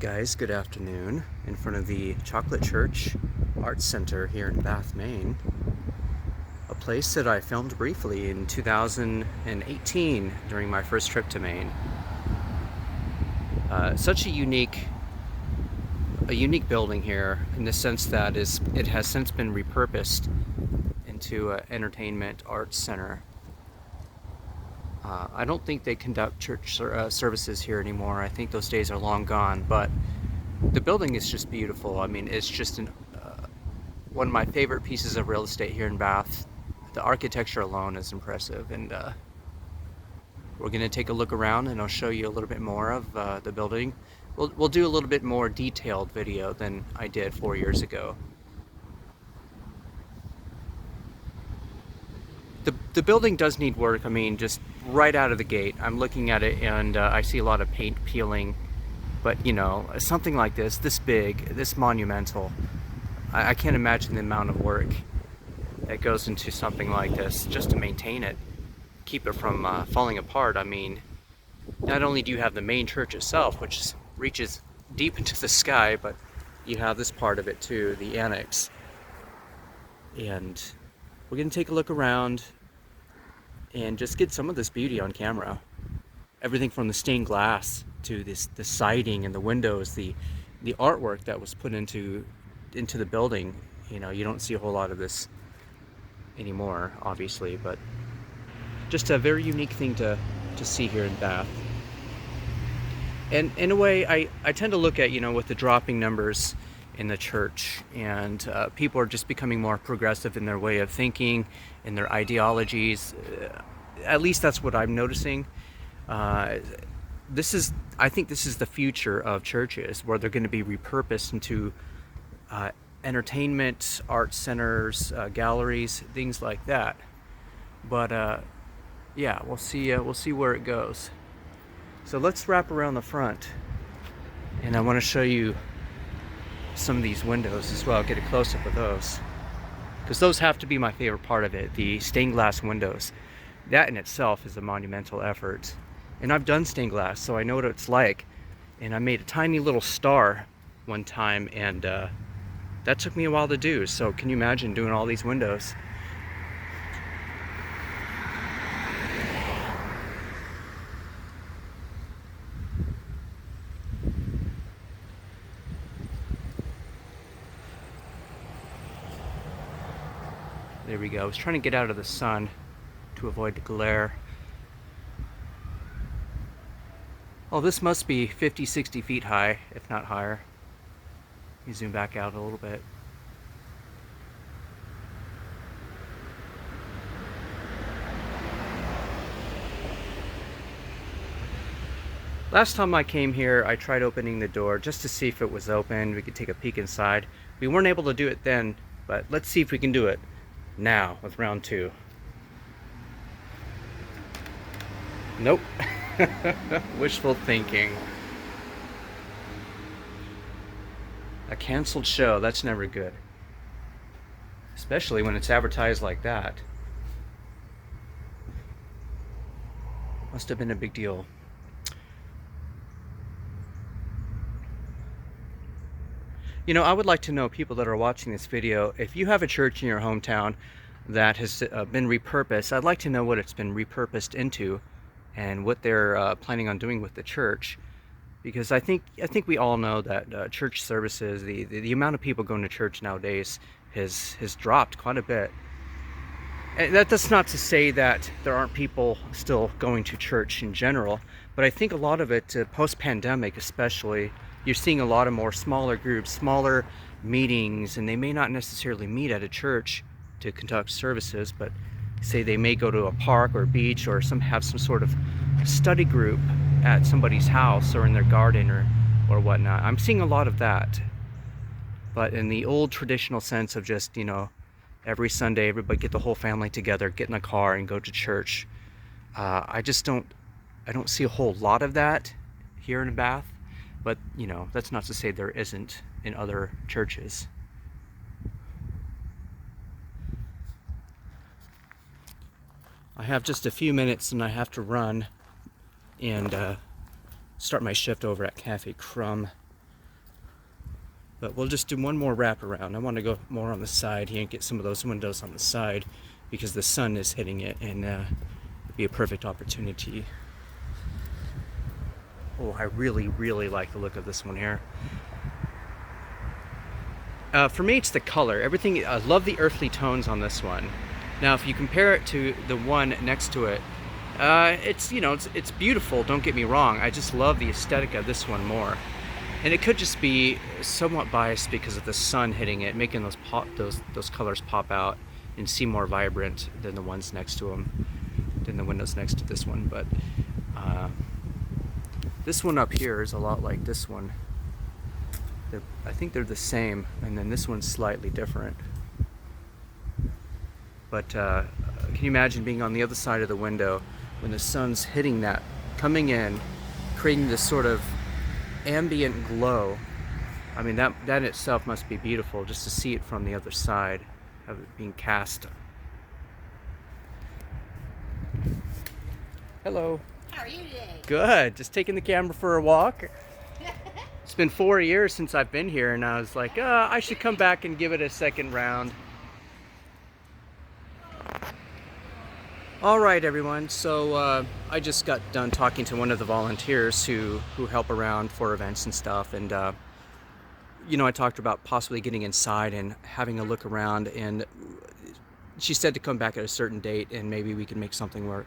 Guys, good afternoon. In front of the Chocolate Church Arts Center here in Bath, Maine. A place that I filmed briefly in 2018 during my first trip to Maine. Such a unique building here in the sense that it has since been repurposed into an entertainment arts center. I don't think they conduct church services here anymore. I think those days are long gone, but the building is just beautiful. I mean, it's just one of my favorite pieces of real estate here in Bath. The architecture alone is impressive, and we're going to take a look around and I'll show you a little bit more of the building. We'll do a little bit more detailed video than I did 4 years ago. The building does need work. I mean, just right out of the gate, I'm looking at it and I see a lot of paint peeling. But you know, something like this big, this monumental, I can't imagine the amount of work that goes into something like this just to maintain it, keep it from falling apart. I mean, not only do you have the main church itself, which reaches deep into the sky, but you have this part of it too, the annex. And we're going to take a look around and just get some of this beauty on camera. Everything from the stained glass to the siding and the windows, the artwork that was put into the building. You know, you don't see a whole lot of this anymore, obviously, but just a very unique thing to see here in Bath. And in a way, I tend to look at, you know, with the dropping numbers in the church, and people are just becoming more progressive in their way of thinking, in their ideologies. At least that's what I'm noticing. I think this is the future of churches, where they're going to be repurposed into entertainment, art centers, galleries, things like that. But yeah, we'll see where it goes. So let's wrap around the front, and I want to show you some of these windows as well. Get a close-up of those, because those have to be my favorite part of it. The stained glass windows, that in itself is a monumental effort. And I've done stained glass, so I know what it's like. And I made a tiny little star one time, and that took me a while to do. So can you imagine doing all these windows? There we go. I was trying to get out of the sun to avoid the glare. Oh, this must be 50, 60 feet high, if not higher. Let me zoom back out a little bit. Last time I came here, I tried opening the door just to see if it was open. We could take a peek inside. We weren't able to do it then, but let's see if we can do it now with round 2. Nope. Wishful thinking. A canceled show, that's never good. Especially when it's advertised like that. Must have been a big deal. You know, I would like to know, people that are watching this video, if you have a church in your hometown that has been repurposed, I'd like to know what it's been repurposed into and what they're planning on doing with the church. Because I think we all know that church services, the amount of people going to church nowadays has dropped quite a bit. And that's not to say that there aren't people still going to church in general, but I think a lot of it, post-pandemic especially, you're seeing a lot of more smaller groups, smaller meetings, and they may not necessarily meet at a church to conduct services, but say they may go to a park or beach, or have some sort of study group at somebody's house or in their garden or whatnot. I'm seeing a lot of that. But in the old traditional sense of just, you know, every Sunday everybody get the whole family together, get in a car and go to church, I don't see a whole lot of that here in Bath. But, you know, that's not to say there isn't in other churches. I have just a few minutes and I have to run and start my shift over at Cafe Crumb. But we'll just do one more wrap around. I want to go more on the side here and get some of those windows on the side because the sun is hitting it, and it'd be a perfect opportunity. Oh, I really, really like the look of this one here. For me, it's the color. Everything, I love the earthly tones on this one. Now, if you compare it to the one next to it, it's, you know, it's beautiful, don't get me wrong. I just love the aesthetic of this one more. And it could just be somewhat biased because of the sun hitting it, making those colors pop out and seem more vibrant than the ones next to them, than the windows next to this one. But this one up here is a lot like this one. I think they're the same, and then this one's slightly different. But can you imagine being on the other side of the window when the sun's hitting that, coming in, creating this sort of ambient glow? I mean, that in itself must be beautiful, just to see it from the other side of it being cast. Hello. How are you today? Good. Just taking the camera for a walk. It's been 4 years since I've been here, and I was like, I should come back and give it a second round. All right, everyone. So I just got done talking to one of the volunteers who help around for events and stuff, and you know, I talked about possibly getting inside and having a look around, and she said to come back at a certain date and maybe we can make something work.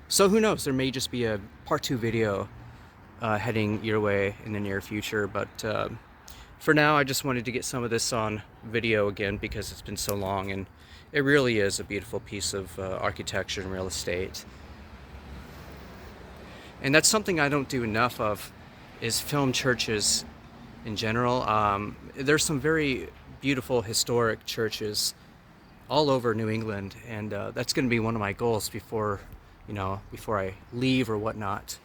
So who knows? There may just be a part 2 video heading your way in the near future, but for now I just wanted to get some of this on video again because it's been so long, and it really is a beautiful piece of architecture and real estate. And that's something I don't do enough of, is film churches in general. There's some very beautiful historic churches all over New England, and that's going to be one of my goals before I leave or whatnot,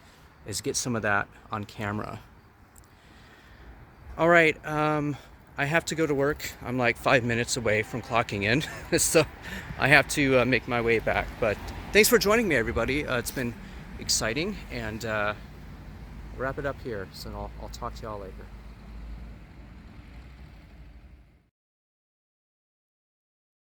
is get some of that on camera. All right, I have to go to work. I'm like 5 minutes away from clocking in, so I have to make my way back. But thanks for joining me, everybody. It's been exciting, and wrap it up here. So I'll talk to y'all later.